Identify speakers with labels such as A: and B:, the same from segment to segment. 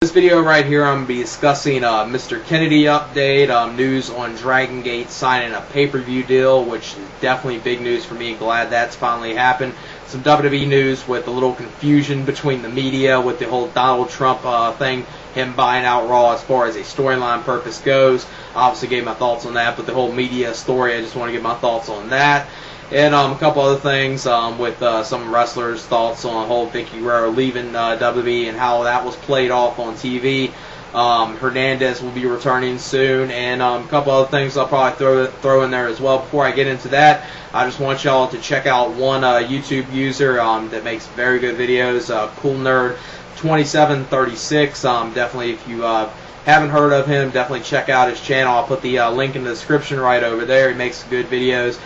A: this video right here, I'm going to be discussing Mr. Kennedy update, news on Dragon Gate signing a pay-per-view deal, which is definitely big news for me. Glad that's finally happened. Some WWE news with a little confusion between the media with the whole Donald Trump thing, him buying out Raw as far as a storyline purpose goes. Obviously gave my thoughts on that, but the whole media story, I just want to give my thoughts on that. And a couple other things with some wrestlers' thoughts on the whole Vicky Guerrero leaving WWE and how that was played off on TV. Hernandez will be returning soon, and a couple other things I'll probably throw in there as well. Before I get into that, I just want y'all to check out one YouTube user that makes very good videos, Cool Nerd 2736. Definitely, if you haven't heard of him, definitely check out his channel. I'll put the link in the description right over there. He makes good videos.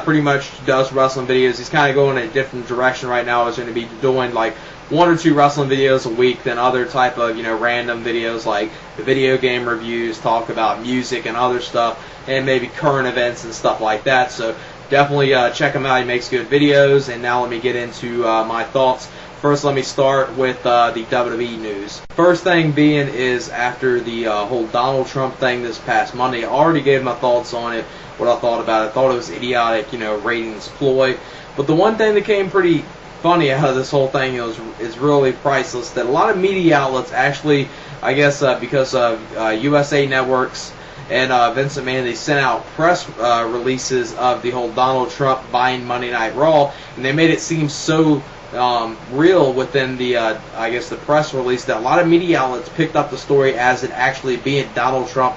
A: Pretty much does wrestling videos. He's kind of going in a different direction right now. He's going to be doing like 1 or 2 wrestling videos a week, then other type of, random videos like the video game reviews, talk about music and other stuff, and maybe current events and stuff like that. So definitely check him out. He makes good videos. And now let me get into my thoughts. First, let me start with the WWE news. First thing being is after the whole Donald Trump thing this past Monday, I already gave my thoughts on it, what I thought about it. I thought it was idiotic, ratings ploy. But the one thing that came pretty funny out of this whole thing is really priceless, that a lot of media outlets actually, I guess because of U.S.A. networks and Vince McMahon, they sent out press releases of the whole Donald Trump buying Monday Night Raw, and they made it seem so real within the, I guess, the press release, that a lot of media outlets picked up the story as it actually being Donald Trump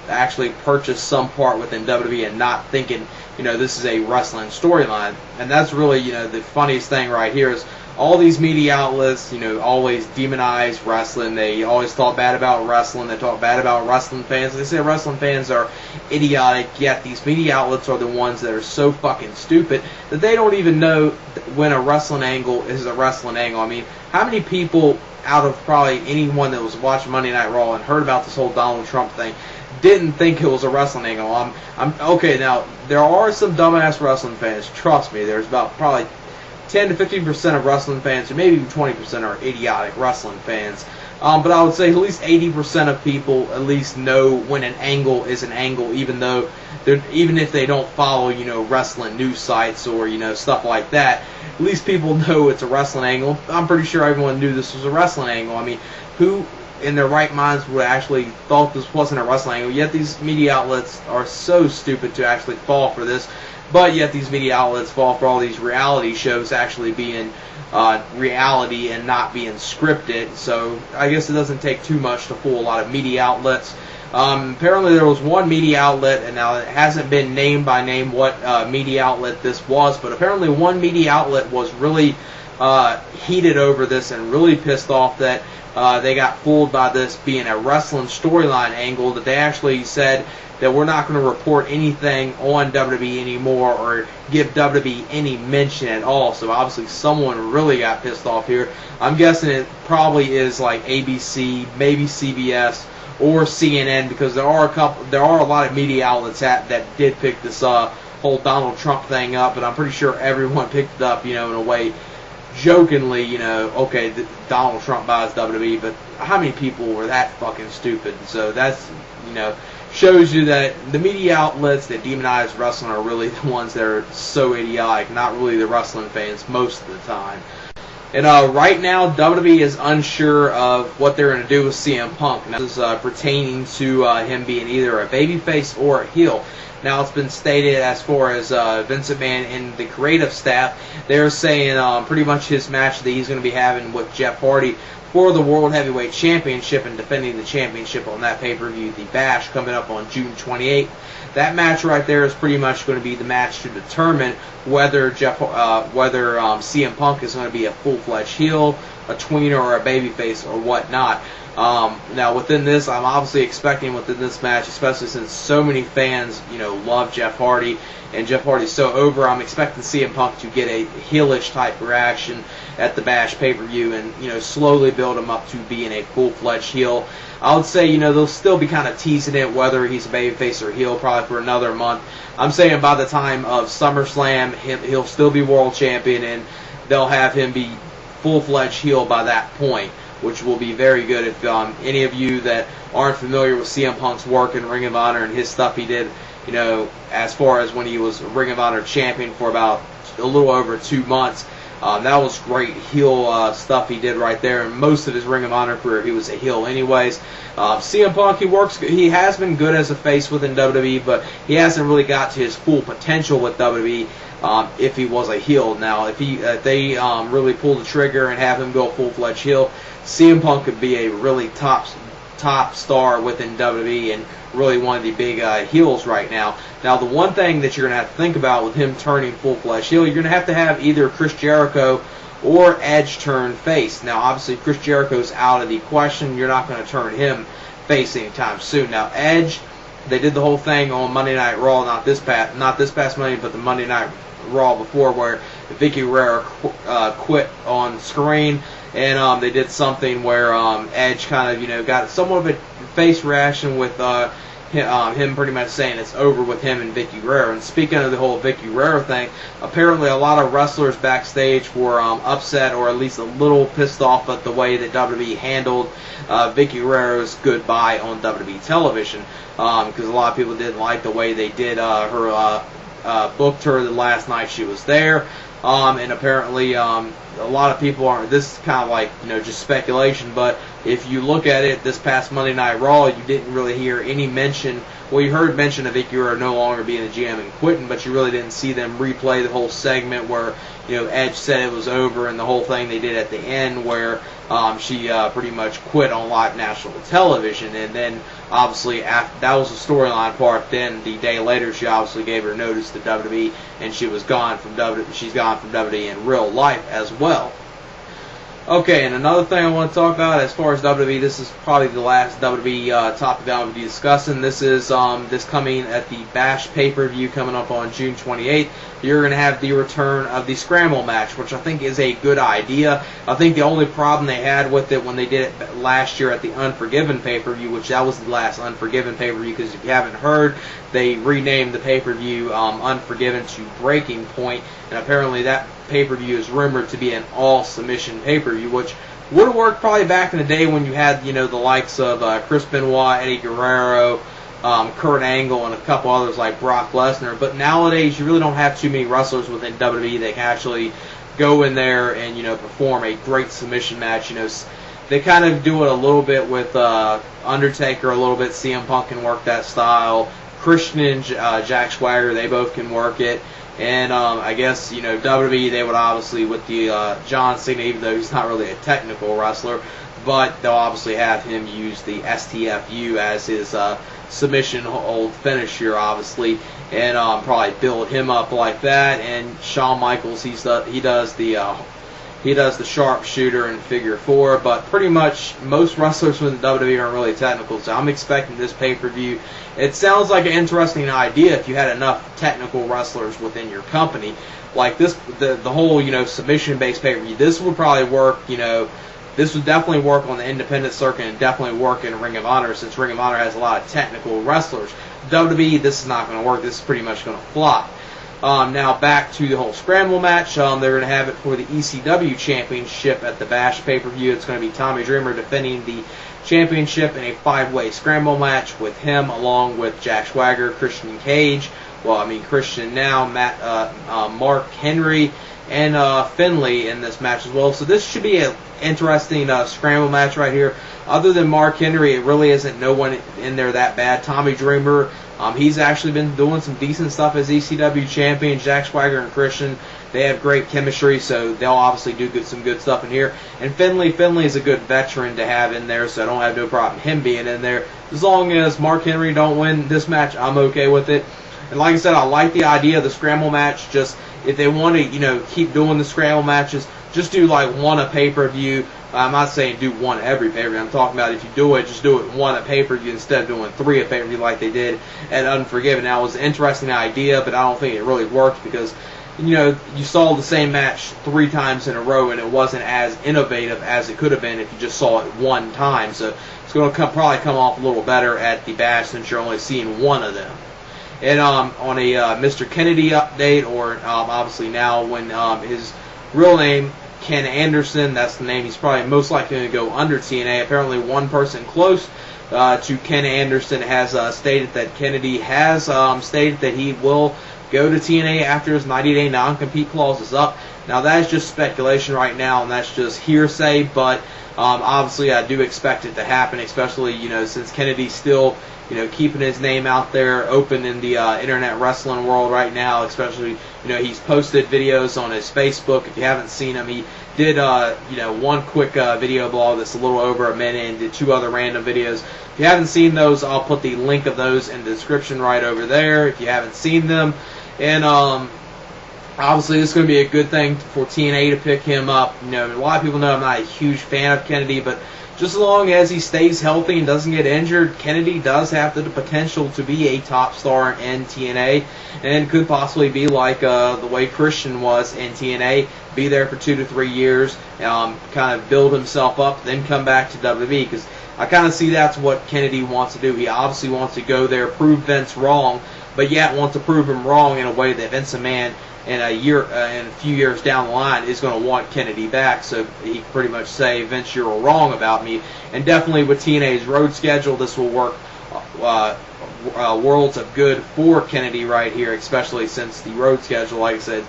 A: actually purchased some part within WWE and not thinking, this is a wrestling storyline. And that's really, the funniest thing right here is all these media outlets, always demonize wrestling. They always talk bad about wrestling. They talk bad about wrestling fans. They say wrestling fans are idiotic, yet these media outlets are the ones that are so fucking stupid that they don't even know when a wrestling angle is a wrestling angle. I mean, how many people out of probably anyone that was watching Monday Night Raw and heard about this whole Donald Trump thing didn't think it was a wrestling angle? I'm okay. Now there are some dumbass wrestling fans. Trust me, there's about probably 10 to 15% of wrestling fans, or maybe even 20% are idiotic wrestling fans. But I would say at least 80% of people at least know when an angle is an angle, even if they don't follow, wrestling news sites or, stuff like that. At least people know it's a wrestling angle. I'm pretty sure everyone knew this was a wrestling angle. I mean, who in their right minds would actually thought this wasn't a wrestling angle? Yet these media outlets are so stupid to actually fall for this. But yet these media outlets fall for all these reality shows actually being reality and not being scripted. So I guess it doesn't take too much to fool a lot of media outlets. Apparently there was one media outlet, and now it hasn't been named by name what media outlet this was, but apparently one media outlet was really heated over this and really pissed off that they got fooled by this being a wrestling storyline angle, that they actually said that we're not going to report anything on WWE anymore or give WWE any mention at all. So obviously someone really got pissed off here. I'm guessing it probably is like ABC, maybe CBS or CNN, because there are a lot of media outlets that did pick this whole Donald Trump thing up, and I'm pretty sure everyone picked it up, in a way jokingly, okay, Donald Trump buys WWE, but how many people were that fucking stupid? So that's, shows you that the media outlets that demonize wrestling are really the ones that are so idiotic, not really the wrestling fans most of the time. And right now, WWE is unsure of what they're going to do with CM Punk. Now, this is pertaining to him being either a babyface or a heel. Now, it's been stated as far as Vince McMahon and the creative staff, they're saying pretty much his match that he's going to be having with Jeff Hardy for the World Heavyweight Championship and defending the championship on that pay-per-view, the Bash, coming up on June 28th. That match right there is pretty much going to be the match to determine whether CM Punk is going to be a full-fledged heel, a tweener, or a babyface, or whatnot. Now, within this, I'm obviously expecting within this match, especially since so many fans, love Jeff Hardy, and Jeff Hardy's so over, I'm expecting CM Punk to get a heelish type reaction at the Bash pay-per-view and, slowly build him up to being a full-fledged heel. I would say, they'll still be kind of teasing it whether he's a babyface or heel probably for another month. I'm saying by the time of SummerSlam, he'll still be world champion, and they'll have him be full-fledged heel by that point. which will be very good. If any of you that aren't familiar with CM Punk's work in Ring of Honor and his stuff he did, you know, as far as when he was Ring of Honor champion for about a little over 2 months, that was great heel stuff he did right there. And most of his Ring of Honor career, he was a heel anyways. CM Punk, he has been good as a face within WWE, but he hasn't really got to his full potential with WWE. If he was a heel. Now, if they really pull the trigger and have him go full-fledged heel, CM Punk could be a really top star within WWE and really one of the big heels right now. Now, the one thing that you're going to have to think about with him turning full-fledged heel, you're going to have either Chris Jericho or Edge turn face. Now, obviously, Chris Jericho's out of the question. You're not going to turn him face anytime soon. Now, Edge, they did the whole thing on Monday Night Raw, not this past Monday, but the Monday Night Raw before, where Vicky Guerrero quit on screen, and they did something where Edge kind of, you know, got somewhat of a face reaction with him pretty much saying it's over with him and Vicky Guerrero. And speaking of the whole Vicky Guerrero thing, apparently a lot of wrestlers backstage were upset, or at least a little pissed off at the way that WWE handled Vicky Guerrero's goodbye on WWE television, because a lot of people didn't like the way they did her booked her the last night she was there, and apparently a lot of people aren't. This is kind of like, you know, just speculation, but if you look at it, this past Monday Night Raw, you didn't really hear any mention. Well, you heard mention of Vicky Guerrero no longer being the GM and quitting, but you really didn't see them replay the whole segment where, you know, Edge said it was over, and the whole thing they did at the end where she pretty much quit on live national television. And then obviously after that was the storyline part. Then the day later, she obviously gave her notice to WWE, and she was gone from WWE. She's gone from WWE in real life as well. Okay, and another thing I want to talk about as far as WWE, this is probably the last WWE topic that I'll be discussing. This is this coming at the Bash pay-per-view coming up on June 28th. You're going to have the return of the Scramble match, which I think is a good idea. I think the only problem they had with it when they did it last year at the Unforgiven pay-per-view, which that was the last Unforgiven pay-per-view, because if you haven't heard, they renamed the pay-per-view Unforgiven to Breaking Point, and apparently that pay-per-view is rumored to be an all-submission pay-per-view, which would have worked probably back in the day when you had, you know, the likes of Chris Benoit, Eddie Guerrero, Kurt Angle, and a couple others like Brock Lesnar. But nowadays, you really don't have too many wrestlers within WWE that can actually go in there and, you know, perform a great submission match. You know, they kind of do it a little bit with Undertaker, a little bit. CM Punk can work that style. Christian and Jack Swagger, they both can work it. And I guess, you know, WWE, they would obviously, with the John Cena, even though he's not really a technical wrestler, but they'll obviously have him use the STFU as his submission hold finisher, obviously, and probably build him up like that. And Shawn Michaels, he does the sharpshooter and figure four, but pretty much most wrestlers from the WWE aren't really technical, so I'm expecting this pay-per-view. It sounds like an interesting idea if you had enough technical wrestlers within your company. Like this, the whole, you know, submission-based pay-per-view, this would probably work, you know, this would definitely work on the independent circuit and definitely work in Ring of Honor, since Ring of Honor has a lot of technical wrestlers. WWE, this is not going to work. This is pretty much going to flop. Now back to the whole Scramble match. They're going to have it for the ECW Championship at the Bash pay-per-view. It's going to be Tommy Dreamer defending the championship in a 5-way Scramble match with him, along with Jack Swagger, Christian Cage. Well, I mean Christian now, Mark Henry, and Finlay in this match as well. So this should be an interesting Scramble match right here. Other than Mark Henry, it really isn't no one in there that bad. Tommy Dreamer, he's actually been doing some decent stuff as ECW champion. Jack Swagger and Christian, they have great chemistry, so they'll obviously do some good stuff in here. And Finlay is a good veteran to have in there, so I don't have no problem him being in there. As long as Mark Henry don't win this match, I'm okay with it. And like I said, I like the idea of the Scramble match. Just if they want to, you know, keep doing the Scramble matches, just do like one a pay-per-view. I'm not saying do one every pay-per-view. I'm talking about if you do it, just do it one a pay-per-view instead of doing 3 a pay-per-view like they did at Unforgiven. Now, it was an interesting idea, but I don't think it really worked because, you know, you saw the same match 3 times in a row, and it wasn't as innovative as it could have been if you just saw it one time. So it's going to probably come off a little better at the Bash since you're only seeing one of them. And on a Mr. Kennedy update, or obviously now when his real name, Ken Anderson. That's the name he's probably most likely going to go under TNA. Apparently one person close to Ken Anderson has stated that Kennedy has stated that he will go to TNA after his 90-day non-compete clause is up. Now that is just speculation right now, and that's just hearsay, but obviously I do expect it to happen, especially, since Kennedy's still, keeping his name out there open in the internet wrestling world right now, especially, he's posted videos on his Facebook. If you haven't seen him, he did, one quick video blog that's a little over a minute and did 2 other random videos. If you haven't seen those, I'll put the link of those in the description right over there if you haven't seen them. And, obviously, this is going to be a good thing for TNA to pick him up. A lot of people know I'm not a huge fan of Kennedy, but just as long as he stays healthy and doesn't get injured, Kennedy does have the potential to be a top star in TNA, and could possibly be like the way Christian was in TNA, be there for 2 to 3 years, kind of build himself up, then come back to WWE, because I kind of see that's what Kennedy wants to do. He obviously wants to go there, prove Vince wrong, but yet wants to prove him wrong in a way that Vince McMahon in a few years down the line is going to want Kennedy back, so he can pretty much say, Vince, you're wrong about me. And definitely with TNA's road schedule, this will work worlds of good for Kennedy right here, especially since the road schedule, like I said,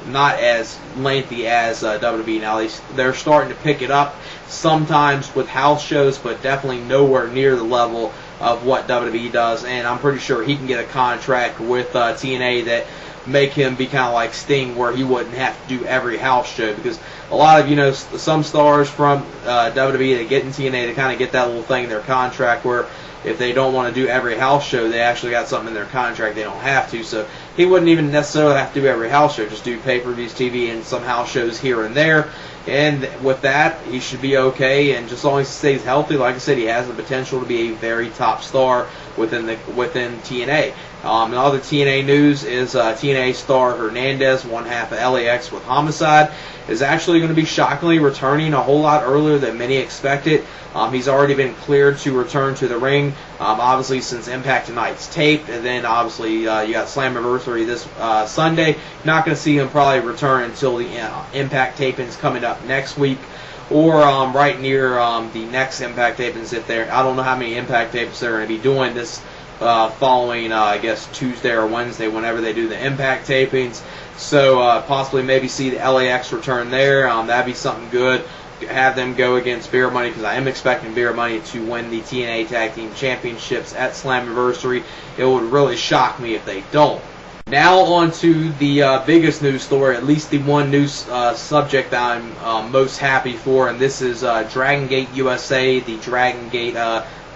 A: not as lengthy as WWE. Now they're starting to pick it up sometimes with house shows, but definitely nowhere near the level of what WWE does. And I'm pretty sure he can get a contract with TNA that make him be kind of like Sting, where he wouldn't have to do every house show, because a lot of some stars from WWE that get in TNA, they kind of get that little thing in their contract where if they don't want to do every house show, they actually got something in their contract they don't have to. So he wouldn't even necessarily have to do every house show, just do pay-per-views, TV, and some house shows here and there. And with that, he should be okay. And just as long as he stays healthy, like I said, he has the potential to be a very top star within TNA. And other TNA news is TNA star Hernandez, one half of LAX with Homicide, is actually going to be shockingly returning a whole lot earlier than many expected. He's already been cleared to return to the ring, obviously since Impact Tonight's taped, and then obviously you got Slammiversary this Sunday. Not going to see him probably return until the Impact tapings coming up next week, or right near the next Impact tapings. I don't know how many Impact tapings they're going to be doing this following, I guess, Tuesday or Wednesday, whenever they do the Impact tapings. So possibly maybe see the LAX return there. That'd be something good. Have them go against Beer Money, because I am expecting Beer Money to win the TNA Tag Team Championships at Slammiversary. It would really shock me if they don't. Now on to the biggest news story, at least the one news subject that I'm most happy for, and this is Dragon Gate USA, the Dragon Gate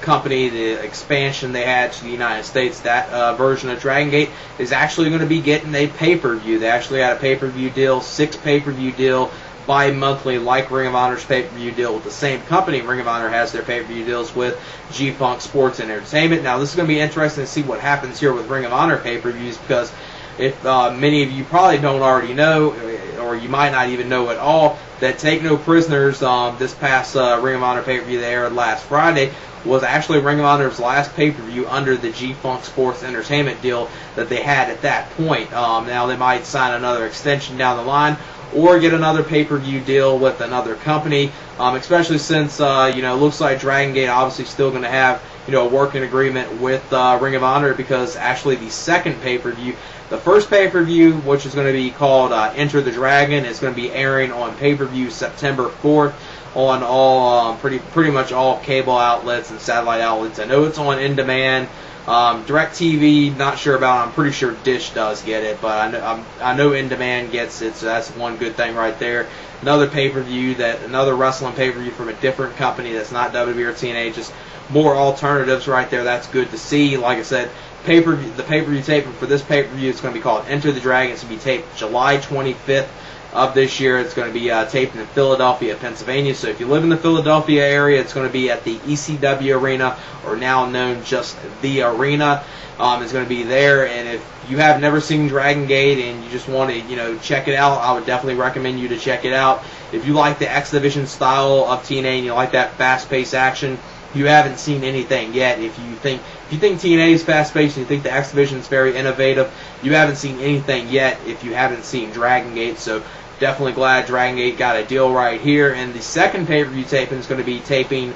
A: company, the expansion they had to the United States. That version of Dragon Gate is actually going to be getting a pay-per-view. They actually had a pay-per-view deal, 6 pay-per-view deal, bi-monthly, like Ring of Honor's pay-per-view deal with the same company. Ring of Honor has their pay-per-view deals with G-Funk Sports and Entertainment. Now this is going to be interesting to see what happens here with Ring of Honor pay-per-views, because if many of you probably don't already know, or you might not even know at all, that Take No Prisoners, this past Ring of Honor pay-per-view they aired last Friday, was actually Ring of Honor's last pay-per-view under the G-Funk Sports Entertainment deal that they had at that point. Now they might sign another extension down the line, or get another pay-per-view deal with another company, especially since, it looks like Dragon Gate obviously still going to have, a working agreement with Ring of Honor, because actually the second pay-per-view, the first pay-per-view, which is going to be called Enter the Dragon, is going to be airing on pay-per-view September 4th on all, pretty much all cable outlets and satellite outlets. I know it's on in-demand. DirecTV, not sure about. I'm pretty sure Dish does get it, but I know In Demand gets it, so that's one good thing right there. Another pay-per-view, another wrestling pay-per-view from a different company that's not WWE or TNA, just more alternatives right there. That's good to see. Like I said, the pay-per-view taping for this pay-per-view is going to be called Enter the Dragon. It's going to be taped July 25th of this year. It's going to be taped in Philadelphia, Pennsylvania. So if you live in the Philadelphia area, it's going to be at the ECW Arena, or now known just the Arena. It's going to be there. And if you have never seen Dragon Gate and you just want to, check it out, I would definitely recommend you to check it out. If you like the X Division style of TNA and you like that fast-paced action, you haven't seen anything yet. If you think TNA is fast-paced and you think the X Division is very innovative, you haven't seen anything yet if you haven't seen Dragon Gate. So Definitely glad Dragon Gate got a deal right here. And the second pay-per-view taping is going to be taping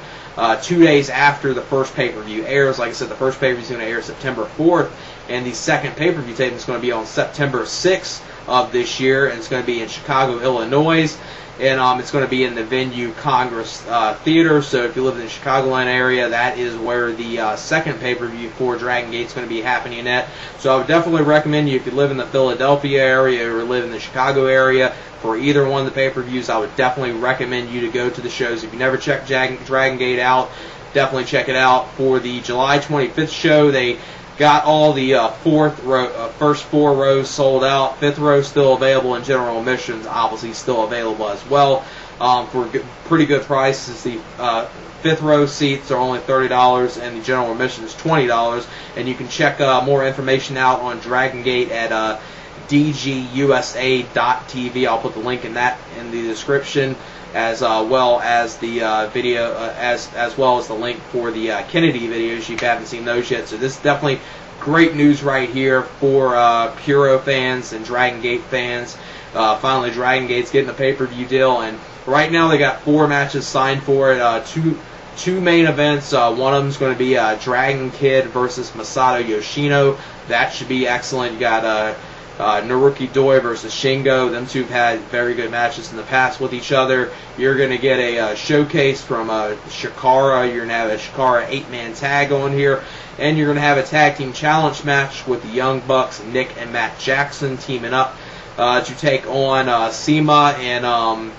A: 2 days after the first pay-per-view airs. Like I said, the first pay-per-view is going to air September 4th, and the second pay-per-view taping is going to be on September 6th of this year, and it's going to be in Chicago, Illinois. And it's going to be in the Venue Congress Theater. So if you live in the Chicagoland area, that is where the second pay-per-view for Dragon Gate is going to be happening at. So I would definitely recommend you, if you live in the Philadelphia area or live in the Chicago area, for either one of the pay-per-views, I would definitely recommend you to go to the shows. If you never checked Dragon Gate out, definitely check it out. For the July 25th show, they got all the first 4 rows sold out. 5th row still available, and general admissions obviously still available as well for pretty good prices. The 5th row seats are only $30, and the general admission is $20. And you can check more information out on Dragon Gate at dgusa.tv. I'll put the link in the description, as well as the video, as well as the link for the Kennedy videos if you haven't seen those yet. So this is definitely great news right here for Puro fans and Dragon Gate fans. Finally, Dragon Gate's getting a pay-per-view deal, and right now they got 4 matches signed for it. Two main events. One of them is going to be Dragon Kid versus Masato Yoshino. That should be excellent. You got Naruki Doi versus Shingo. Them two have had very good matches in the past with each other. You're going to get a showcase from Shikara. You're going to have a Shikara 8-man tag on here. And you're going to have a tag team challenge match with the Young Bucks, Nick and Matt Jackson, teaming up to take on Sima and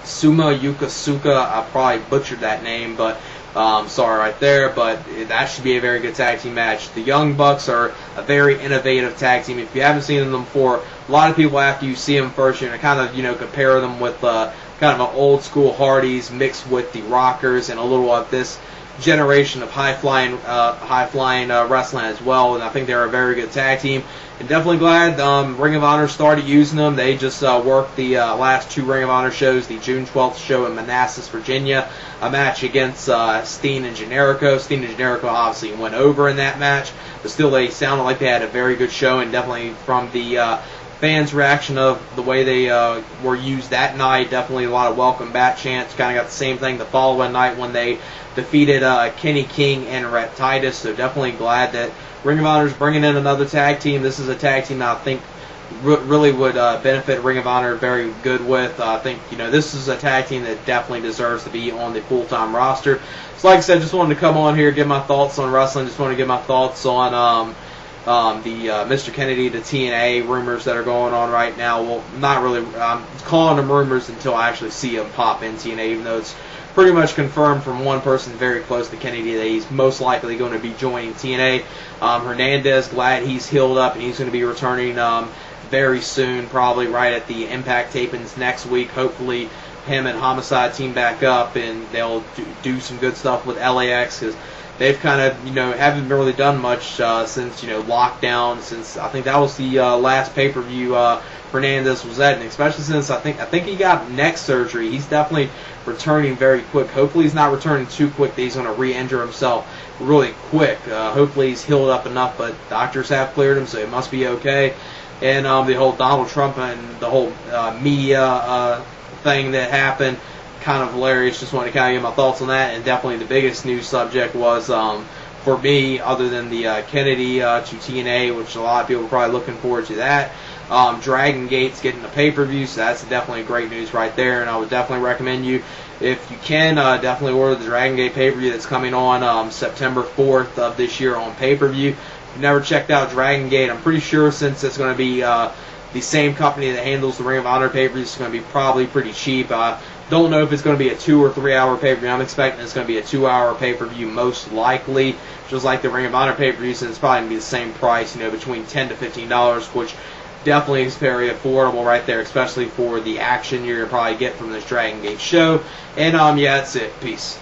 A: Suma Yukasuka. I probably butchered that name, but sorry right there, but that should be a very good tag team match. The Young Bucks are a very innovative tag team. If you haven't seen them before, a lot of people, after you see them first, you're going to kind of, compare them with kind of an old school Hardys mixed with the Rockers and a little of this generation of high-flying wrestling as well. And I think they're a very good tag team. And definitely glad Ring of Honor started using them. They just worked the last 2 Ring of Honor shows, the June 12th show in Manassas, Virginia, a match against Steen and Generico. Steen and Generico obviously went over in that match, but still they sounded like they had a very good show, and definitely from the fans' reaction of the way they were used that night, definitely a lot of welcome back chants. Kind of got the same thing the following night when they defeated Kenny King and Rhett Titus. So definitely glad that Ring of Honor is bringing in another tag team. This is a tag team that I think really would benefit Ring of Honor very good with. I think this is a tag team that definitely deserves to be on the full-time roster. So like I said, just wanted to come on here, give my thoughts on wrestling. Just want to give my thoughts on the Mr. Kennedy to TNA rumors that are going on right now. Well, not really. I'm calling them rumors until I actually see them pop in TNA, even though it's pretty much confirmed from one person very close to Kennedy that he's most likely going to be joining TNA. Hernandez, glad he's healed up and he's going to be returning very soon, probably right at the Impact tapings next week. Hopefully him and Homicide team back up and they'll do some good stuff with LAX, because they've kind of, haven't really done much since, lockdown, since I think that was the last pay-per-view Hernandez was at, and especially since I think he got neck surgery. He's definitely returning very quick. Hopefully he's not returning too quick that he's going to re-injure himself really quick. Hopefully he's healed up enough, but doctors have cleared him, so it must be okay. And the whole Donald Trump and the whole media thing that happened, kind of hilarious. Just want to kind of get my thoughts on that. And definitely the biggest news subject was, for me, other than the Kennedy to TNA, which a lot of people are probably looking forward to that, Dragon Gate's getting a pay-per-view, so that's definitely great news right there. And I would definitely recommend you, if you can, definitely order the Dragon Gate pay-per-view that's coming on September 4th of this year on pay-per-view. If you've never checked out Dragon Gate, I'm pretty sure since it's going to be the same company that handles the Ring of Honor pay-per-view, it's going to be probably pretty cheap. Don't know if it's going to be a 2 or 3 hour pay-per-view. I'm expecting it's going to be a 2-hour pay-per-view most likely, just like the Ring of Honor pay-per-view, since it's probably going to be the same price, between $10 to $15, which definitely is very affordable right there, especially for the action you're going to probably get from this Dragon Gate show. And yeah, that's it. Peace.